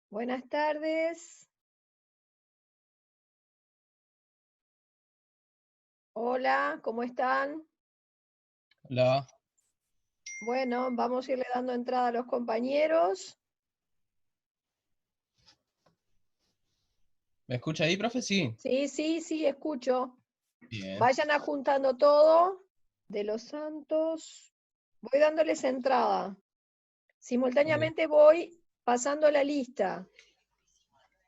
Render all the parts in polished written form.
Buenas tardes. Hola, ¿cómo están? Hola, Bueno, vamos a irle dando entrada a los compañeros. ¿me escucha ahí, profe? Sí. Sí, sí, sí, escucho. Bien. Vayan ajuntando todo de los Santos. Voy dándoles entrada. Ok. Simultáneamente voy pasando la lista.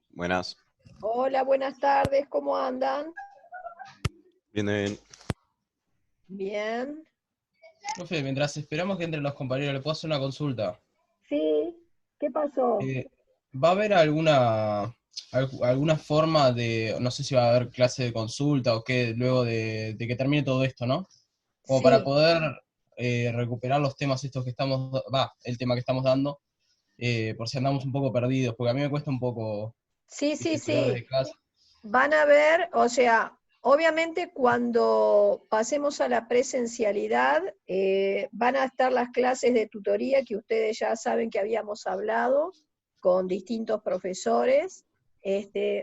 Buenas. Hola, buenas tardes, ¿cómo andan? Vienen. Bien. Profe, mientras esperamos que entren los compañeros, ¿le puedo hacer una consulta? Sí, ¿qué pasó? Eh, ¿Va a haber alguna forma de, no sé si va a haber clase de consulta o qué, luego de que termine todo esto, ¿no? Como para Sí, poder recuperar los temas estos que el tema que estamos dando, por si andamos un poco perdidos, porque a mí me cuesta un poco, sí, viste, sí, estudiar sí. desde casa. Van a ver, o sea, obviamente cuando pasemos a la presencialidad, van a estar las clases de tutoría que ustedes ya saben que habíamos hablado con distintos profesores.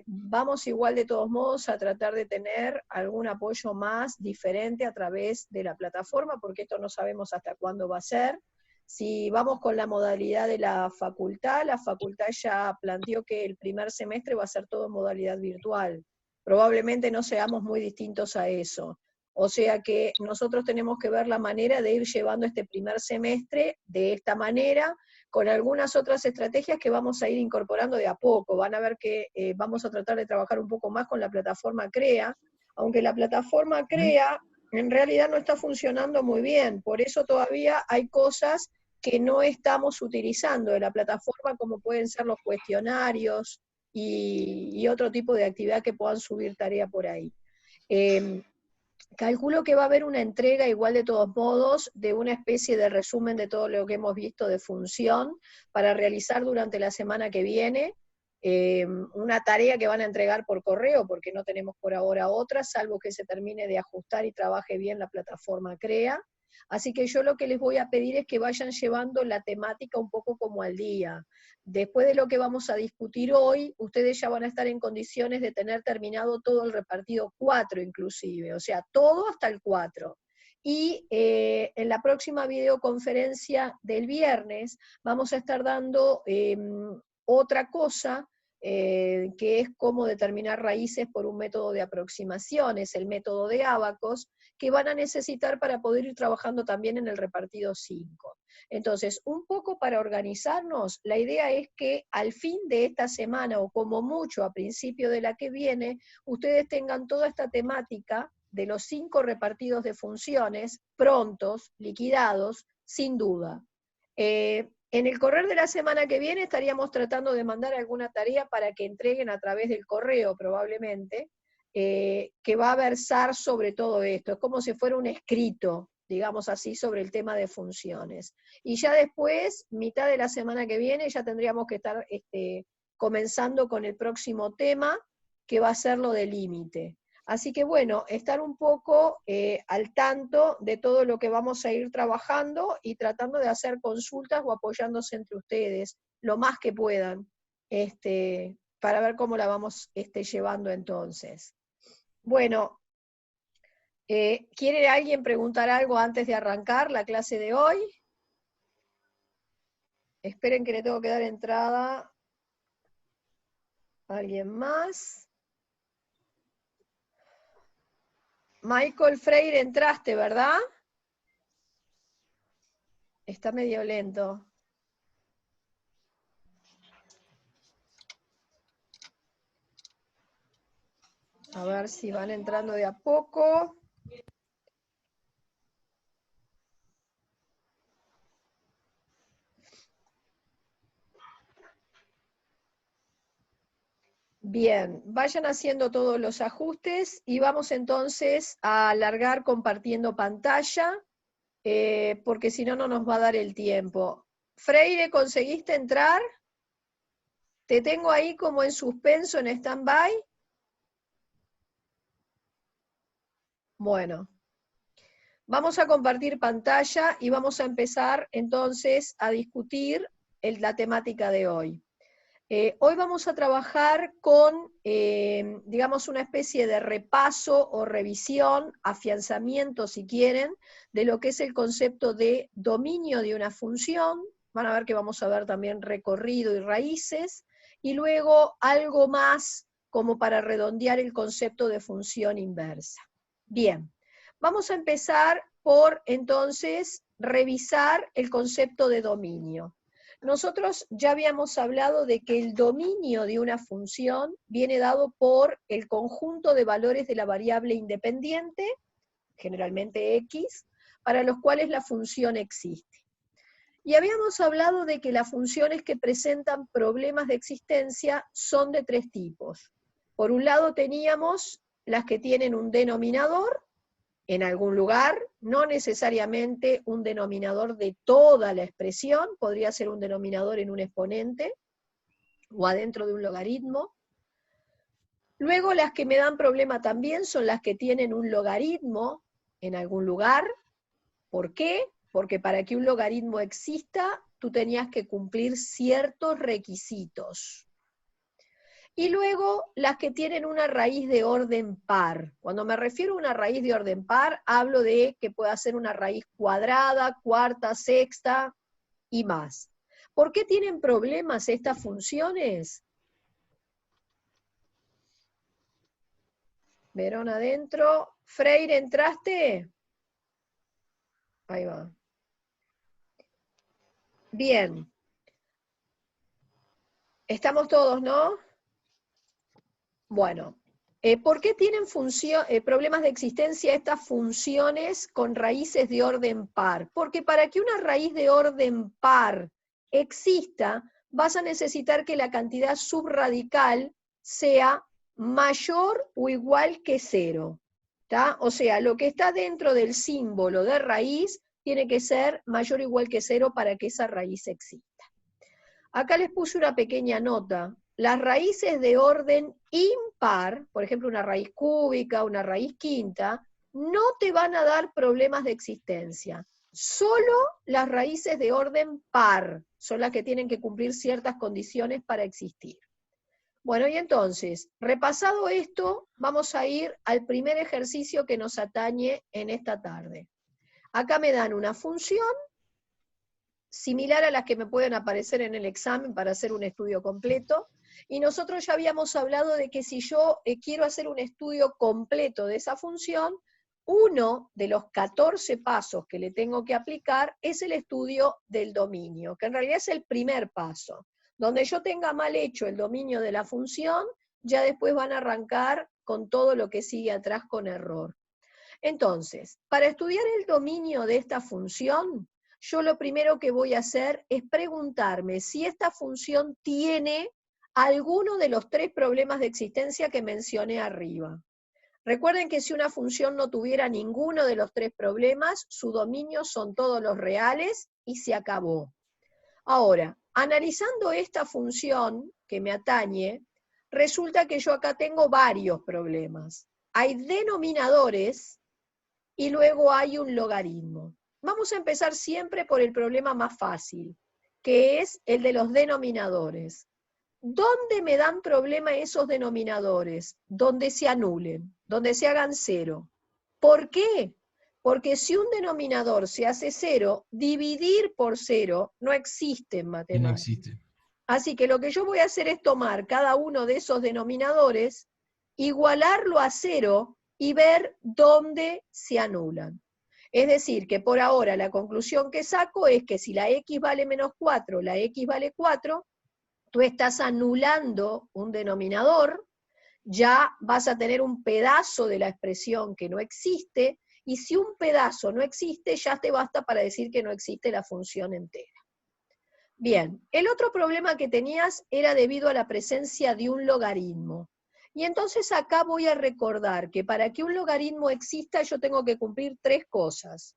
Vamos igual de todos modos a tratar de tener algún apoyo más diferente a través de la plataforma, porque esto no sabemos hasta cuándo va a ser. Si vamos con la modalidad de la facultad ya planteó que el primer semestre va a ser todo en modalidad virtual. Probablemente no seamos muy distintos a eso. O sea que nosotros tenemos que ver la manera de ir llevando este primer semestre de esta manera, con algunas otras estrategias que vamos a ir incorporando de a poco. Van a ver que vamos a tratar de trabajar un poco más con la plataforma CREA, aunque la plataforma CREA en realidad no está funcionando muy bien, por eso todavía hay cosas que no estamos utilizando de la plataforma, como pueden ser los cuestionarios y otro tipo de actividad que puedan subir tarea por ahí. Eh, Calculo que va a haber una entrega igual de todos modos de una especie de resumen de todo lo que hemos visto de función para realizar durante la semana que viene. Una tarea que van a entregar por correo porque no tenemos por ahora otra, salvo que se termine de ajustar y trabaje bien la plataforma CREA. Así que yo lo que les voy a pedir es que vayan llevando la temática un poco como al día. Después de lo que vamos a discutir hoy, ustedes ya van a estar en condiciones de tener terminado todo el repartido 4 inclusive, o sea, todo hasta el 4. Y en la próxima videoconferencia del viernes vamos a estar dando otra cosa que es cómo determinar raíces por un método de aproximación, es el método de Abacos, que van a necesitar para poder ir trabajando también en el repartido 5. Entonces, un poco para organizarnos, la idea es que al fin de esta semana o como mucho a principio de la que viene, ustedes tengan toda esta temática de los 5 repartidos de funciones prontos, liquidados, sin duda. En el correr de la semana que viene estaríamos tratando de mandar alguna tarea para que entreguen a través del correo probablemente, que va a versar sobre todo esto. Es como si fuera un escrito, digamos así, sobre el tema de funciones. Y ya después, mitad de la semana que viene, ya tendríamos que estar comenzando con el próximo tema, que va a ser lo del límite. Así que bueno, estar un poco al tanto de todo lo que vamos a ir trabajando y tratando de hacer consultas o apoyándose entre ustedes lo más que puedan, para ver cómo la vamos llevando entonces. Bueno, ¿quiere alguien preguntar algo antes de arrancar la clase de hoy? Esperen que le tengo que dar entrada a alguien más. Michael Freire, entraste, ¿verdad? Está medio lento. A ver si van entrando de a poco. Bien, vayan haciendo todos los ajustes y vamos entonces a alargar compartiendo pantalla, porque si no, no nos va a dar el tiempo. Freire, ¿conseguiste entrar? Te tengo ahí como en suspenso, en stand-by. Bueno, vamos a compartir pantalla y vamos a empezar entonces a discutir la temática de hoy. Hoy vamos a trabajar con, digamos, una especie de repaso o revisión, afianzamiento, si quieren, de lo que es el concepto de dominio de una función. Van a ver que vamos a ver también recorrido y raíces, y luego algo más como para redondear el concepto de función inversa. Bien, vamos a empezar por, entonces, revisar el concepto de dominio. Nosotros ya habíamos hablado de que el dominio de una función viene dado por el conjunto de valores de la variable independiente, generalmente x, para los cuales la función existe. Y habíamos hablado de que las funciones que presentan problemas de existencia son de tres tipos. Por un lado teníamos las que tienen un denominador en algún lugar, no necesariamente un denominador de toda la expresión, podría ser un denominador en un exponente o adentro de un logaritmo. Luego las que me dan problema también son las que tienen un logaritmo en algún lugar. ¿Por qué? Porque para que un logaritmo exista, tú tenías que cumplir ciertos requisitos. Y luego las que tienen una raíz de orden par. Cuando me refiero a una raíz de orden par, hablo de que pueda ser una raíz cuadrada, cuarta, sexta y más. ¿Por qué tienen problemas estas funciones? Verón adentro. Freire, ¿entraste? Ahí va. Bien. Estamos todos, ¿no? Bueno, ¿por qué tienen problemas de existencia estas funciones con raíces de orden par? Porque para que una raíz de orden par exista, vas a necesitar que la cantidad subradical sea mayor o igual que 0. ¿Tá? O sea, lo que está dentro del símbolo de raíz tiene que ser mayor o igual que 0 para que esa raíz exista. Acá les puse una pequeña nota. Las raíces de orden impar, por ejemplo una raíz cúbica, una raíz quinta, no te van a dar problemas de existencia. Solo las raíces de orden par son las que tienen que cumplir ciertas condiciones para existir. Bueno, y entonces, repasado esto, vamos a ir al primer ejercicio que nos atañe en esta tarde. Acá me dan una función similar a las que me pueden aparecer en el examen para hacer un estudio completo, y nosotros ya habíamos hablado de que si yo quiero hacer un estudio completo de esa función, uno de los 14 pasos que le tengo que aplicar es el estudio del dominio, que en realidad es el primer paso. Donde yo tenga mal hecho el dominio de la función, ya después van a arrancar con todo lo que sigue atrás con error. Entonces, para estudiar el dominio de esta función, yo lo primero que voy a hacer es preguntarme si esta función tiene alguno de los tres problemas de existencia que mencioné arriba. Recuerden que si una función no tuviera ninguno de los tres problemas, su dominio son todos los reales y se acabó. Ahora, analizando esta función que me atañe, resulta que yo acá tengo varios problemas. Hay denominadores y luego hay un logaritmo. Vamos a empezar siempre por el problema más fácil, que es el de los denominadores. ¿Dónde me dan problema esos denominadores? Donde se anulen, donde se hagan 0. ¿Por qué? Porque si un denominador se hace 0, dividir por 0 no existe en matemáticas. No existe. Así que lo que yo voy a hacer es tomar cada uno de esos denominadores, igualarlo a 0 y ver dónde se anulan. Es decir, que por ahora la conclusión que saco es que si la x vale menos 4, la x vale 4, tú estás anulando un denominador, ya vas a tener un pedazo de la expresión que no existe, y si un pedazo no existe, ya te basta para decir que no existe la función entera. Bien, el otro problema que tenías era debido a la presencia de un logaritmo. Y entonces acá voy a recordar que para que un logaritmo exista yo tengo que cumplir tres cosas.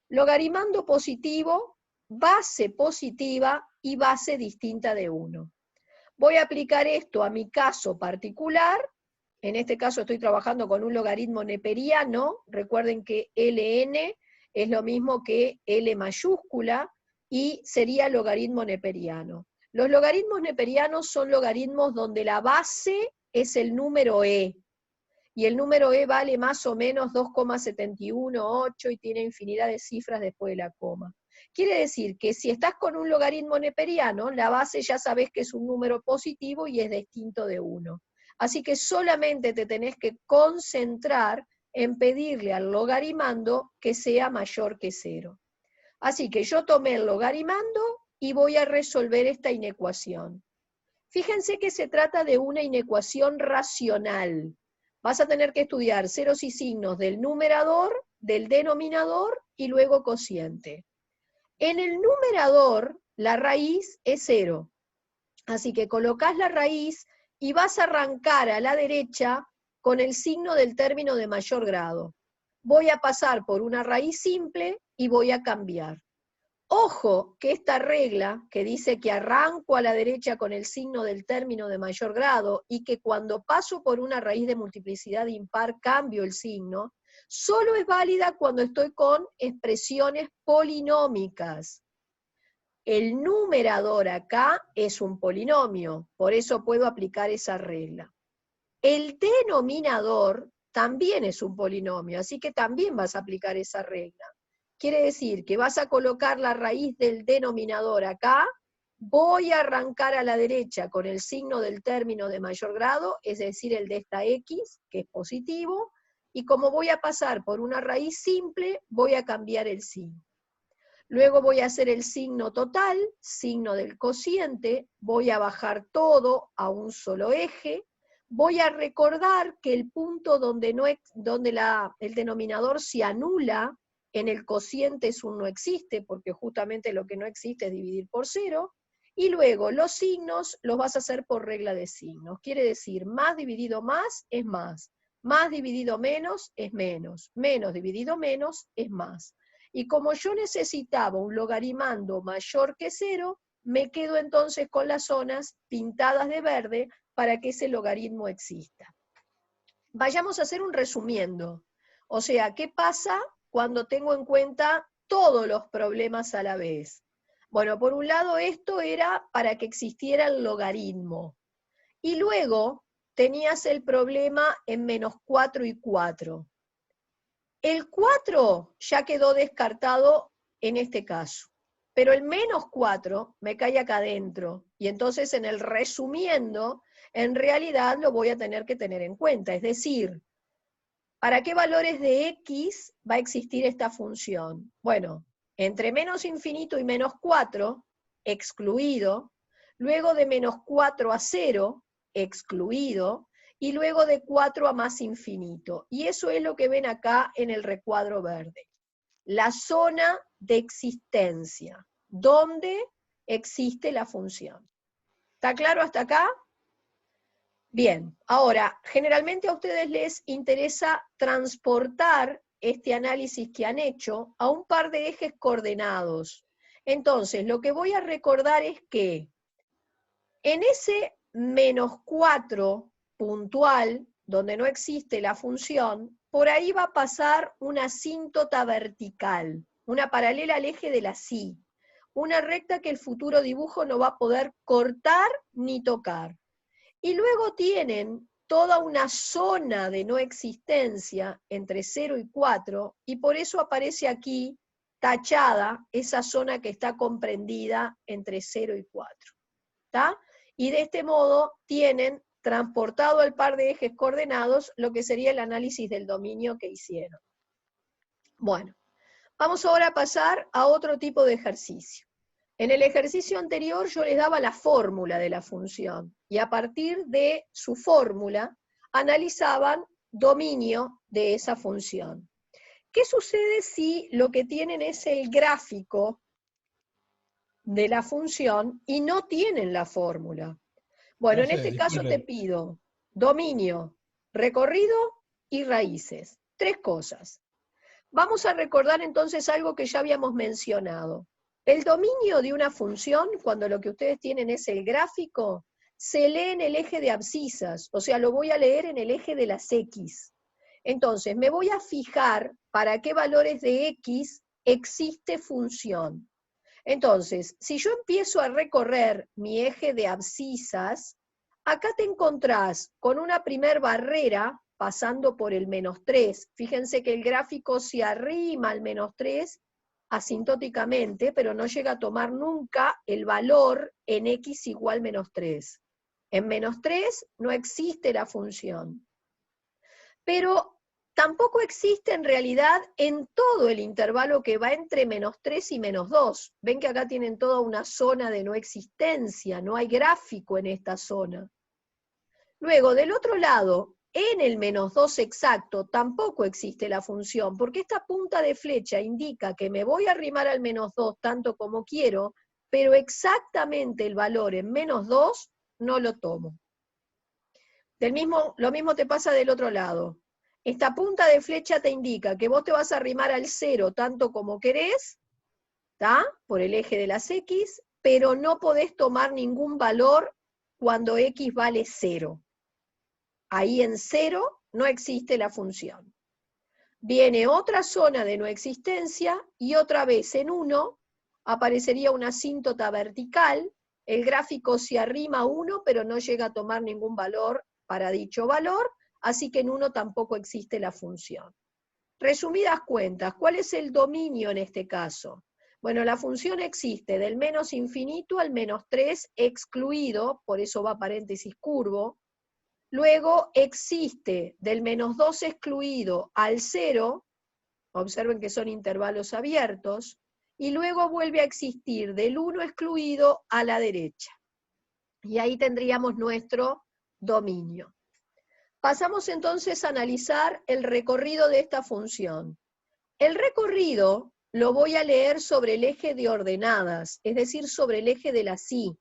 Logaritmando positivo, base positiva y base distinta de 1. Voy a aplicar esto a mi caso particular. En este caso estoy trabajando con un logaritmo neperiano. Recuerden que ln es lo mismo que L mayúscula y sería logaritmo neperiano. Los logaritmos neperianos son logaritmos donde la base es el número e, y el número e vale más o menos 2,718 y tiene infinidad de cifras después de la coma. Quiere decir que si estás con un logaritmo neperiano, la base ya sabés que es un número positivo y es distinto de 1. Así que solamente te tenés que concentrar en pedirle al logarimando que sea mayor que 0. Así que yo tomé el logarimando y voy a resolver esta inecuación. Fíjense que se trata de una inecuación racional. Vas a tener que estudiar ceros y signos del numerador, del denominador y luego cociente. En el numerador, la raíz es 0. Así que colocás la raíz y vas a arrancar a la derecha con el signo del término de mayor grado. Voy a pasar por una raíz simple y voy a cambiar. Ojo que esta regla que dice que arranco a la derecha con el signo del término de mayor grado y que cuando paso por una raíz de multiplicidad impar cambio el signo, solo es válida cuando estoy con expresiones polinómicas. El numerador acá es un polinomio, por eso puedo aplicar esa regla. El denominador también es un polinomio, así que también vas a aplicar esa regla. Quiere decir que vas a colocar la raíz del denominador acá, voy a arrancar a la derecha con el signo del término de mayor grado, es decir, el de esta x, que es positivo, y como voy a pasar por una raíz simple, voy a cambiar el signo. Luego voy a hacer el signo total, signo del cociente, voy a bajar todo a un solo eje, voy a recordar que el punto donde el denominador se anula en el cociente es un no existe, porque justamente lo que no existe es dividir por 0, y luego los signos los vas a hacer por regla de signos. Quiere decir, más dividido más es más dividido menos es menos dividido menos es más. Y como yo necesitaba un logarimando mayor que 0, me quedo entonces con las zonas pintadas de verde para que ese logaritmo exista. Vayamos a hacer un resumiendo. O sea, ¿qué pasa cuando tengo en cuenta todos los problemas a la vez? Bueno, por un lado esto era para que existiera el logaritmo. Y luego tenías el problema en menos 4 y 4. El 4 ya quedó descartado en este caso, pero el menos 4 me cae acá adentro, y entonces en el resumiendo, en realidad lo voy a tener que tener en cuenta, es decir, ¿para qué valores de x va a existir esta función? Bueno, entre menos infinito y menos 4, excluido, luego de menos 4 a 0, excluido, y luego de 4 a más infinito. Y eso es lo que ven acá en el recuadro verde. La zona de existencia, donde existe la función. ¿Está claro hasta acá? Bien, ahora, generalmente a ustedes les interesa transportar este análisis que han hecho a un par de ejes coordenados. Entonces, lo que voy a recordar es que en ese menos 4 puntual, donde no existe la función, por ahí va a pasar una asíntota vertical, una paralela al eje de la sí, una recta que el futuro dibujo no va a poder cortar ni tocar. Y luego tienen toda una zona de no existencia entre 0 y 4, y por eso aparece aquí tachada esa zona que está comprendida entre 0 y 4. ¿Está? Y de este modo tienen transportado al par de ejes coordenados lo que sería el análisis del dominio que hicieron. Bueno, vamos ahora a pasar a otro tipo de ejercicio. En el ejercicio anterior yo les daba la fórmula de la función, y a partir de su fórmula analizaban dominio de esa función. ¿Qué sucede si lo que tienen es el gráfico de la función y no tienen la fórmula? Bueno, en este caso te pido dominio, recorrido y raíces. 3 cosas. Vamos a recordar entonces algo que ya habíamos mencionado. El dominio de una función, cuando lo que ustedes tienen es el gráfico, se lee en el eje de abscisas, o sea, lo voy a leer en el eje de las x. Entonces, me voy a fijar para qué valores de x existe función. Entonces, si yo empiezo a recorrer mi eje de abscisas, acá te encontrás con una primer barrera pasando por el -3. Fíjense que el gráfico se arrima al -3 asintóticamente, pero no llega a tomar nunca el valor en x igual -3. En -3 no existe la función. Pero tampoco existe en realidad en todo el intervalo que va entre -3 y -2. Ven que acá tienen toda una zona de no existencia, no hay gráfico en esta zona. Luego, del otro lado, en el -2 exacto tampoco existe la función, porque esta punta de flecha indica que me voy a arrimar al -2 tanto como quiero, pero exactamente el valor en -2 no lo tomo. Lo mismo te pasa del otro lado. Esta punta de flecha te indica que vos te vas a arrimar al 0 tanto como querés, ¿tá? Por el eje de las X, pero no podés tomar ningún valor cuando X vale 0. Ahí en 0 no existe la función. Viene otra zona de no existencia y otra vez en 1 aparecería una asíntota vertical, el gráfico se arrima a 1 pero no llega a tomar ningún valor para dicho valor, así que en 1 tampoco existe la función. Resumidas cuentas, ¿cuál es el dominio en este caso? Bueno, la función existe del menos infinito al -3 excluido, por eso va paréntesis curvo. Luego existe del -2 excluido al 0, observen que son intervalos abiertos, y luego vuelve a existir del 1 excluido a la derecha. Y ahí tendríamos nuestro dominio. Pasamos entonces a analizar el recorrido de esta función. El recorrido lo voy a leer sobre el eje de ordenadas, es decir, sobre el eje de las Y.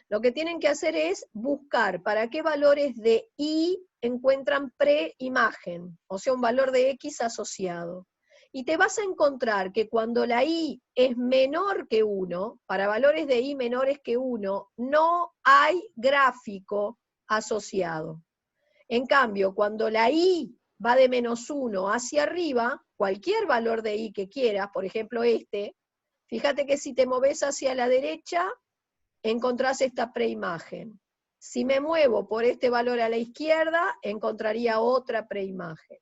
Lo que tienen que hacer es buscar para qué valores de Y encuentran preimagen, o sea, un valor de X asociado. Y te vas a encontrar que cuando la Y es menor que 1, para valores de Y menores que 1, no hay gráfico asociado. En cambio, cuando la Y va de -1 hacia arriba, cualquier valor de Y que quieras, por ejemplo fíjate que si te moves hacia la derecha, encontrás esta preimagen. Si me muevo por este valor a la izquierda, encontraría otra preimagen.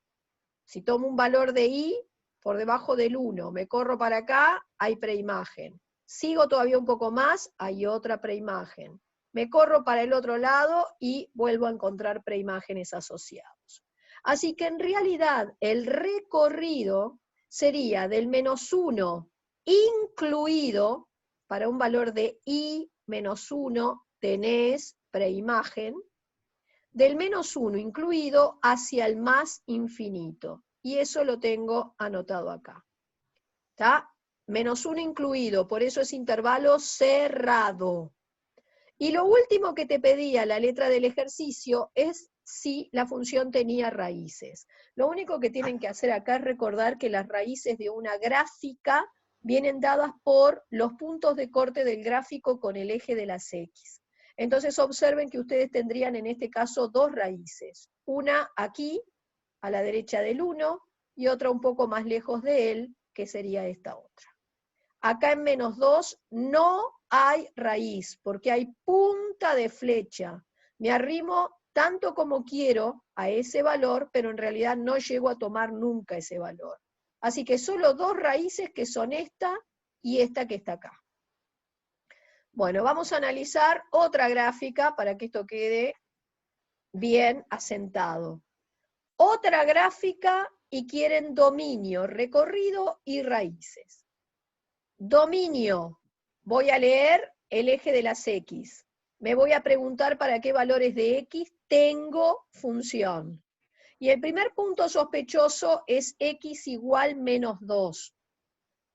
Si tomo un valor de Y por debajo del 1, me corro para acá, hay preimagen. Sigo todavía un poco más, hay otra preimagen. Me corro para el otro lado y vuelvo a encontrar preimágenes asociados. Así que en realidad el recorrido sería del -1 incluido, para un valor de Y -1 tenés preimagen, del -1 incluido hacia el más infinito. Y eso lo tengo anotado acá. ¿Está? -1 incluido, por eso es intervalo cerrado. Y lo último que te pedía la letra del ejercicio es si la función tenía raíces. Lo único que tienen que hacer acá es recordar que las raíces de una gráfica vienen dadas por los puntos de corte del gráfico con el eje de las X. Entonces observen que ustedes tendrían en este caso dos raíces. Una aquí, a la derecha del 1, y otra un poco más lejos de él, que sería esta otra. Acá en -2 no hay raíz, porque hay punta de flecha. Me arrimo tanto como quiero a ese valor, pero en realidad no llego a tomar nunca ese valor. Así que solo dos raíces, que son esta y esta que está acá. Bueno, vamos a analizar otra gráfica para que esto quede bien asentado. Otra gráfica y quieren dominio, recorrido y raíces. Dominio, voy a leer el eje de las X. Me voy a preguntar para qué valores de X tengo función. Y el primer punto sospechoso es X igual -2.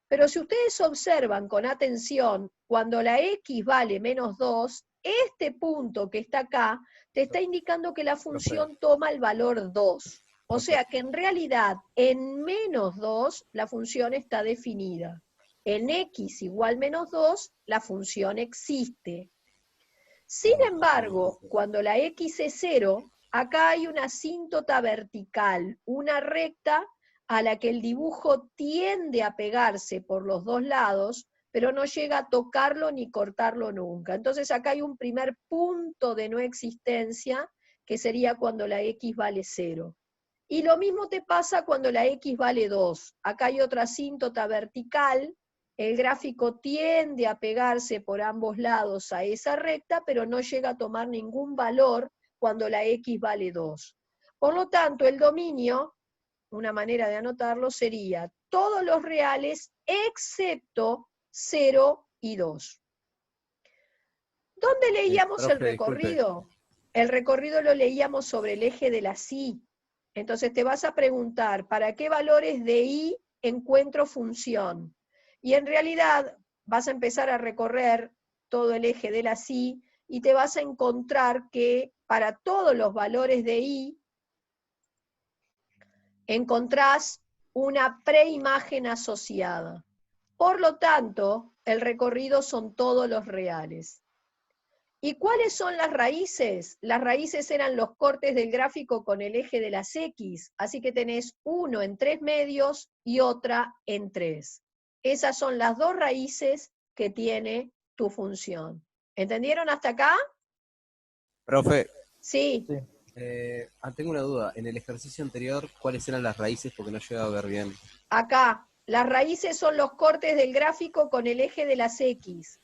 Pero si ustedes observan con atención, cuando la X vale -2, este punto que está acá te está indicando que la función toma el valor 2. O sea que en realidad en -2 la función está definida. En X igual -2 la función existe. Sin embargo, cuando la X es 0, acá hay una asíntota vertical, una recta a la que el dibujo tiende a pegarse por los dos lados, pero no llega a tocarlo ni cortarlo nunca. Entonces acá hay un primer punto de no existencia, que sería cuando la x vale 0. Y lo mismo te pasa cuando la x vale 2. Acá hay otra asíntota vertical, el gráfico tiende a pegarse por ambos lados a esa recta, pero no llega a tomar ningún valor cuando la x vale 2. Por lo tanto, el dominio, una manera de anotarlo, sería todos los reales excepto 0 y 2. ¿Dónde leíamos el recorrido? Disculpe. El recorrido lo leíamos sobre el eje de la Y. Entonces te vas a preguntar, ¿para qué valores de Y encuentro función? Y en realidad vas a empezar a recorrer todo el eje de la Y y te vas a encontrar que para todos los valores de Y encontrás una preimagen asociada. Por lo tanto, el recorrido son todos los reales. ¿Y cuáles son las raíces? Las raíces eran los cortes del gráfico con el eje de las X, así que tenés uno en 3 medios y otra en 3. Esas son las dos raíces que tiene tu función. ¿Entendieron hasta acá? Profe. Sí. Tengo una duda. En el ejercicio anterior, ¿cuáles eran las raíces? Porque no llego a ver bien. Acá, las raíces son los cortes del gráfico con el eje de las X.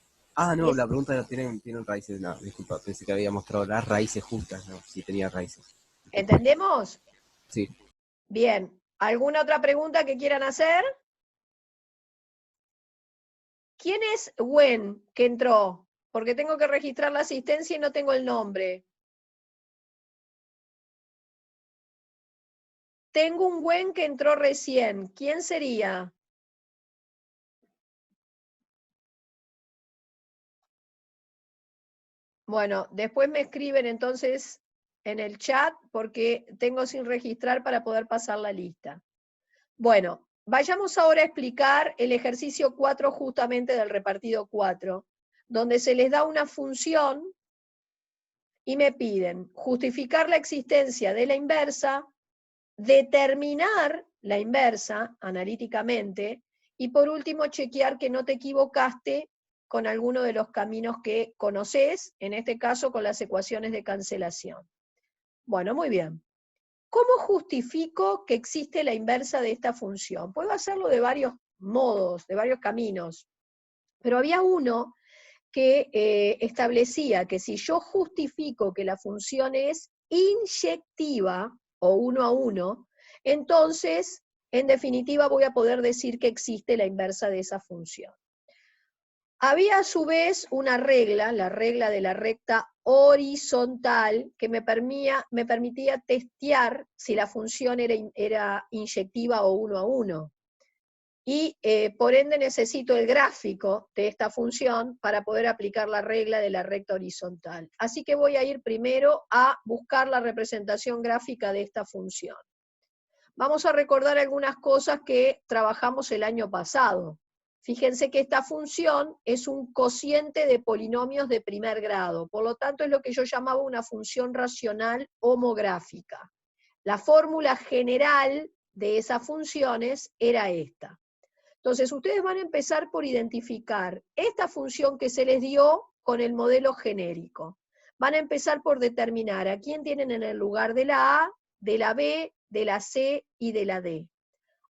No, la pregunta no tienen raíces. No, disculpa, pensé que había mostrado las raíces justas, no, sí tenía raíces. ¿Entendemos? Sí. Bien. ¿Alguna otra pregunta que quieran hacer? ¿Quién es Gwen que entró? Porque tengo que registrar la asistencia y no tengo el nombre. Tengo un Gwen que entró recién. ¿Quién sería? Bueno, después me escriben entonces en el chat porque tengo sin registrar para poder pasar la lista. Bueno, vayamos ahora a explicar el ejercicio 4 justamente del repartido 4, donde se les da una función y me piden justificar la existencia de la inversa, determinar la inversa analíticamente y por último chequear que no te equivocaste con alguno de los caminos que conoces, en este caso con las ecuaciones de cancelación. Bueno, muy bien. ¿Cómo justifico que existe la inversa de esta función? Puedo hacerlo de varios modos, de varios caminos, pero había uno que establecía que si yo justifico que la función es inyectiva o 1 a 1, entonces, en definitiva, voy a poder decir que existe la inversa de esa función. Había a su vez una regla, la regla de la recta horizontal, que me permitía testear si la función era inyectiva o 1 a 1. Y por ende necesito el gráfico de esta función para poder aplicar la regla de la recta horizontal. Así que voy a ir primero a buscar la representación gráfica de esta función. Vamos a recordar algunas cosas que trabajamos el año pasado. Fíjense que esta función es un cociente de polinomios de primer grado, por lo tanto es lo que yo llamaba una función racional homográfica. La fórmula general de esas funciones era esta. Entonces ustedes van a empezar por identificar esta función que se les dio con el modelo genérico. Van a empezar por determinar a quién tienen en el lugar de la A, de la B, de la C y de la D.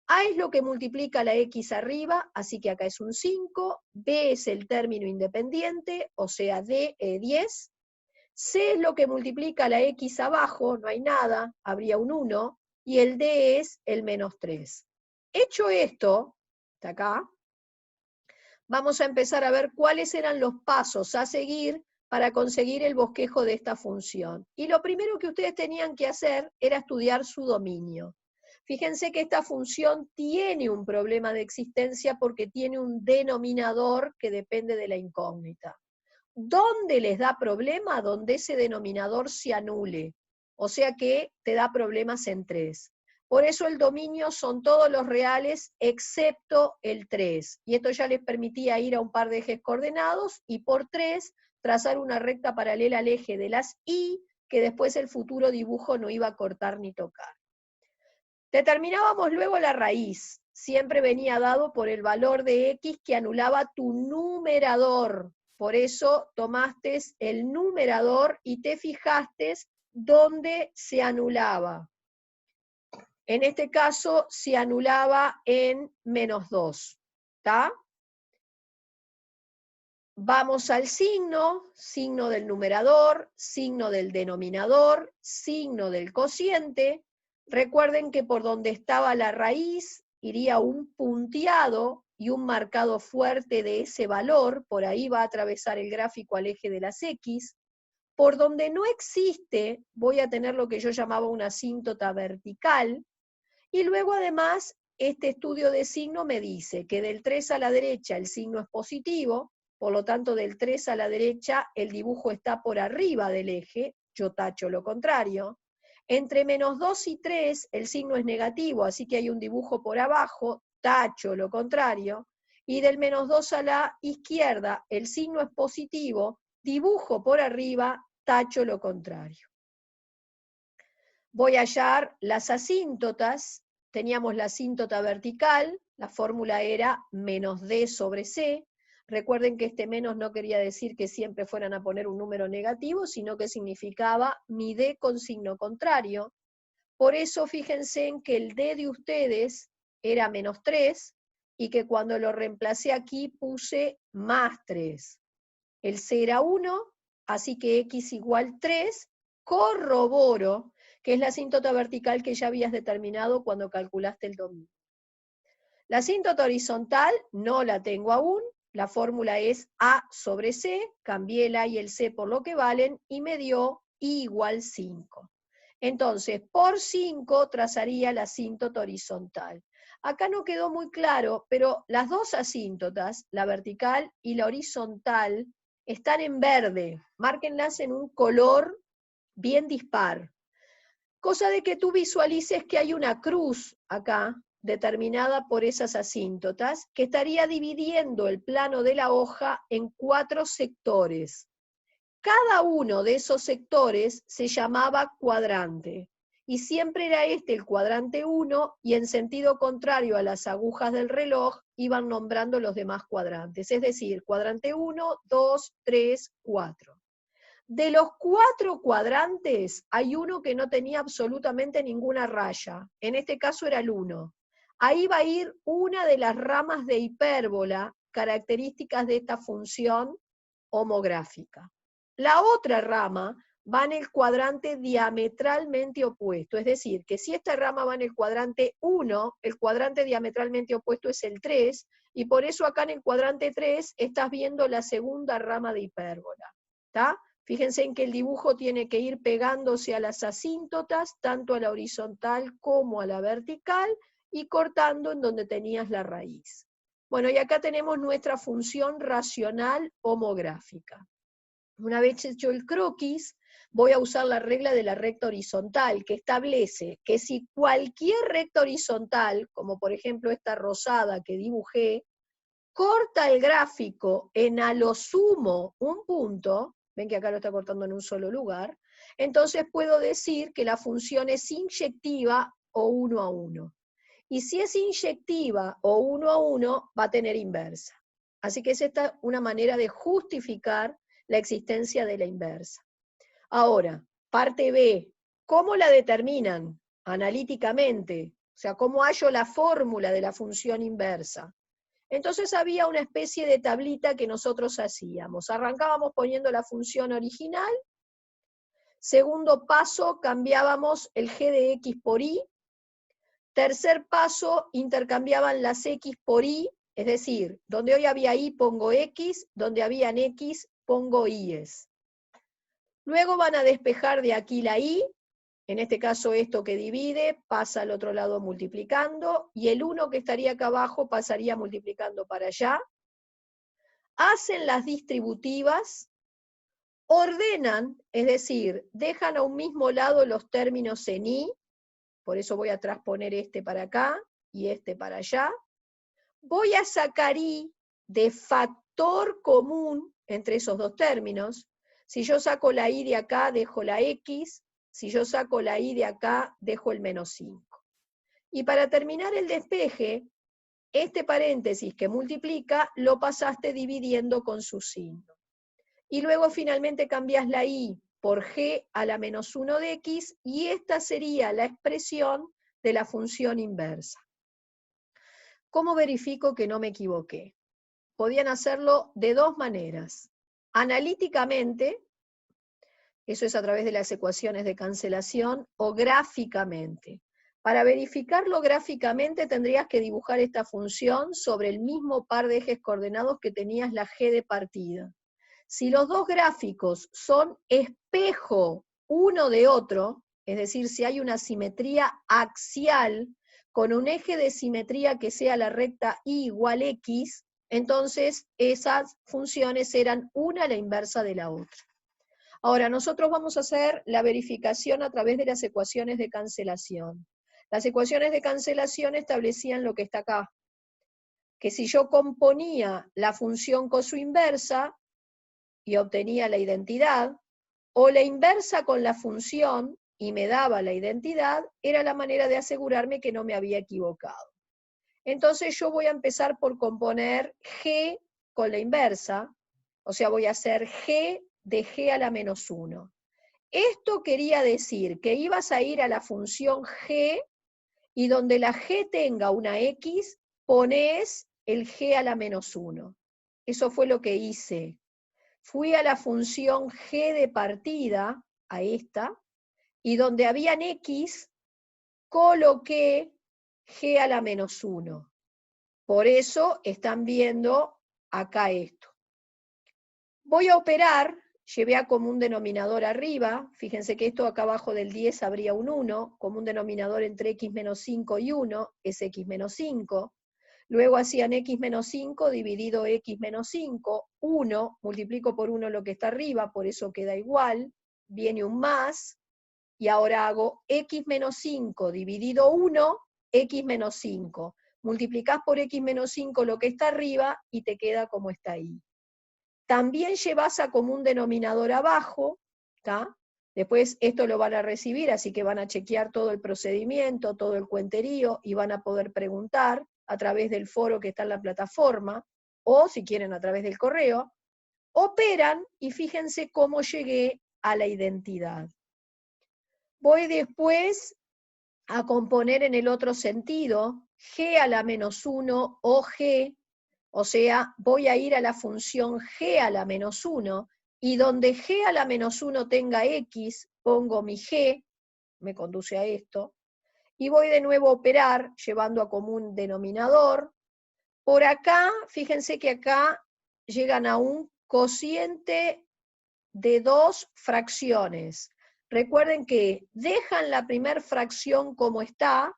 A es lo que multiplica la X arriba, así que acá es un 5, B es el término independiente, o sea, D 10, C es lo que multiplica la X abajo, no hay nada, habría un 1, y el D es el menos 3. Hecho esto, hasta acá, vamos a empezar a ver cuáles eran los pasos a seguir para conseguir el bosquejo de esta función. Y lo primero que ustedes tenían que hacer era estudiar su dominio. Fíjense que esta función tiene un problema de existencia porque tiene un denominador que depende de la incógnita. ¿Dónde les da problema? Donde ese denominador se anule. O sea que te da problemas en 3. Por eso el dominio son todos los reales excepto el 3. Y esto ya les permitía ir a un par de ejes coordenados y por 3 trazar una recta paralela al eje de las Y que después el futuro dibujo no iba a cortar ni tocar. Determinábamos luego la raíz. siempre venía dado por el valor de x que anulaba tu numerador. Por eso tomaste el numerador y te fijaste dónde se anulaba. En este caso se anulaba en -2. ¿Está? Vamos al signo, signo del numerador, signo del denominador, signo del cociente. Recuerden que por donde estaba la raíz iría un punteado y un marcado fuerte de ese valor, por ahí va a atravesar el gráfico al eje de las X. Por donde no existe, voy a tener lo que yo llamaba una asíntota vertical, y luego además este estudio de signo me dice que del 3 a la derecha el signo es positivo, por lo tanto del 3 a la derecha el dibujo está por arriba del eje, yo tacho lo contrario. Entre -2 y 3 el signo es negativo, así que hay un dibujo por abajo, tacho lo contrario. Y del -2 a la izquierda el signo es positivo, dibujo por arriba, tacho lo contrario. Voy a hallar las asíntotas. Teníamos la asíntota vertical, la fórmula era -d sobre c. Recuerden que este menos no quería decir que siempre fueran a poner un número negativo, sino que significaba mi d con signo contrario. Por eso fíjense en que el d de ustedes era -3, y que cuando lo reemplacé aquí puse +3. El c era 1, así que x igual 3, corroboro que es la asíntota vertical que ya habías determinado cuando calculaste el dominio. La asíntota horizontal no la tengo aún, la fórmula es A sobre C, cambié el A y el C por lo que valen, y me dio I igual 5. Entonces, por 5 trazaría la asíntota horizontal. Acá no quedó muy claro, pero las dos asíntotas, la vertical y la horizontal, están en verde. Márquenlas en un color bien dispar. Cosa de que tú visualices que hay una cruz acá, determinada por esas asíntotas, que estaría dividiendo el plano de la hoja en 4 sectores. Cada uno de esos sectores se llamaba cuadrante, y siempre era este el cuadrante 1, y en sentido contrario a las agujas del reloj, iban nombrando los demás cuadrantes, es decir, cuadrante 1, 2, 3, 4. De los 4 cuadrantes, hay uno que no tenía absolutamente ninguna raya. En este caso era el 1. Ahí va a ir una de las ramas de hipérbola, características de esta función homográfica. La otra rama va en el cuadrante diametralmente opuesto. Es decir, que si esta rama va en el cuadrante 1, el cuadrante diametralmente opuesto es el 3, y por eso acá en el cuadrante 3 estás viendo la segunda rama de hipérbola. ¿Está? Fíjense en que el dibujo tiene que ir pegándose a las asíntotas, tanto a la horizontal como a la vertical, y cortando en donde tenías la raíz. Bueno, y acá tenemos nuestra función racional homográfica. Una vez hecho el croquis, voy a usar la regla de la recta horizontal, que establece que si cualquier recta horizontal, como por ejemplo esta rosada que dibujé, corta el gráfico en a lo sumo un punto, ven que acá lo está cortando en un solo lugar, entonces puedo decir que la función es inyectiva o 1 a 1. Y si es inyectiva o 1 a 1, va a tener inversa. Así que es esta una manera de justificar la existencia de la inversa. Ahora, parte B, ¿cómo la determinan? Analíticamente, o sea, ¿cómo hallo la fórmula de la función inversa? Entonces había una especie de tablita que nosotros hacíamos. Arrancábamos poniendo la función original. Segundo paso, cambiábamos el g de x por y. Tercer paso, intercambiaban las x por y, es decir, donde hoy había y pongo x, donde habían x pongo y's. Luego van a despejar de aquí la y, en este caso esto que divide pasa al otro lado multiplicando, y el 1 que estaría acá abajo pasaría multiplicando para allá. Hacen las distributivas, ordenan, es decir, dejan a un mismo lado los términos en y, por eso voy a transponer este para acá y este para allá. Voy a sacar y de factor común entre esos dos términos. Si yo saco la y de acá, dejo la x. Si yo saco la y de acá, dejo el -5. Y para terminar el despeje, este paréntesis que multiplica lo pasaste dividiendo con su signo. Y luego finalmente cambias la i por g a la menos 1 de x, y esta sería la expresión de la función inversa. ¿Cómo verifico que no me equivoqué? Podían hacerlo de dos maneras. Analíticamente, eso es a través de las ecuaciones de cancelación, o gráficamente. Para verificarlo gráficamente tendrías que dibujar esta función sobre el mismo par de ejes coordenados que tenías la g de partida. Si los dos gráficos son espejo uno de otro, es decir, si hay una simetría axial con un eje de simetría que sea la recta y igual x, entonces esas funciones eran una la inversa de la otra. Ahora, nosotros vamos a hacer la verificación a través de las ecuaciones de cancelación. Las ecuaciones de cancelación establecían lo que está acá, que si yo componía la función con su inversa y obtenía la identidad, o la inversa con la función y me daba la identidad, era la manera de asegurarme que no me había equivocado. Entonces yo voy a empezar por componer g con la inversa, o sea, voy a hacer g de g a la menos 1. Esto quería decir que ibas a ir a la función g, y donde la g tenga una x, pones el g a la menos 1. Eso fue lo que hice. Fui a la función g de partida, a esta, y donde habían x, coloqué g a la menos 1. Por eso están viendo acá esto. Voy a operar, llevé a común denominador arriba, fíjense que esto acá abajo del 10 habría un 1, común denominador entre x menos 5 y 1 es x menos 5. Luego hacían x menos 5 dividido x menos 5, 1, multiplico por 1 lo que está arriba, por eso queda igual, viene un más, y ahora hago x menos 5 dividido 1, x menos 5. Multiplicás por x menos 5 lo que está arriba y te queda como está ahí. También llevas a común denominador abajo, ¿tá? Después esto lo van a recibir, así que van a chequear todo el procedimiento, todo el cuenterío, y van a poder preguntar a través del foro que está en la plataforma, o si quieren a través del correo. Operan y fíjense cómo llegué a la identidad. Voy después a componer en el otro sentido, g a la menos 1 o g, o sea, voy a ir a la función g a la menos 1, y donde g a la menos 1 tenga x, pongo mi g, me conduce a esto, y voy de nuevo a operar, llevando a común denominador. Por acá, fíjense que acá llegan a un cociente de 2 fracciones. Recuerden que dejan la primera fracción como está,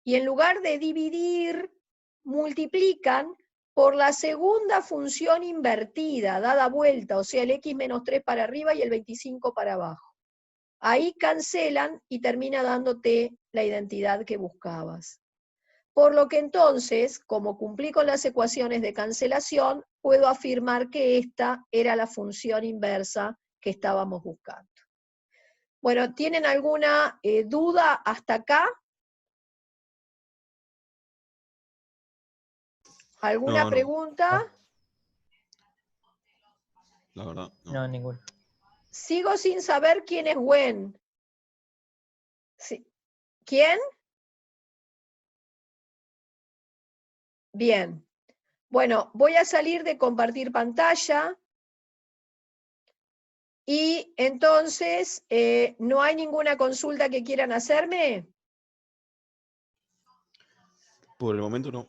y en lugar de dividir, multiplican por la segunda función invertida, dada vuelta, o sea, el x menos 3 para arriba y el 25 para abajo. Ahí cancelan y termina dándote la identidad que buscabas. Por lo que entonces, como cumplí con las ecuaciones de cancelación, puedo afirmar que esta era la función inversa que estábamos buscando. Bueno, ¿tienen alguna duda hasta acá? ¿Alguna pregunta? La verdad, no. No, ninguno. Sigo sin saber quién es Gwen. Sí. ¿Quién? Bien. Bueno, voy a salir de compartir pantalla. Y entonces, ¿no hay ninguna consulta que quieran hacerme? Por el momento no.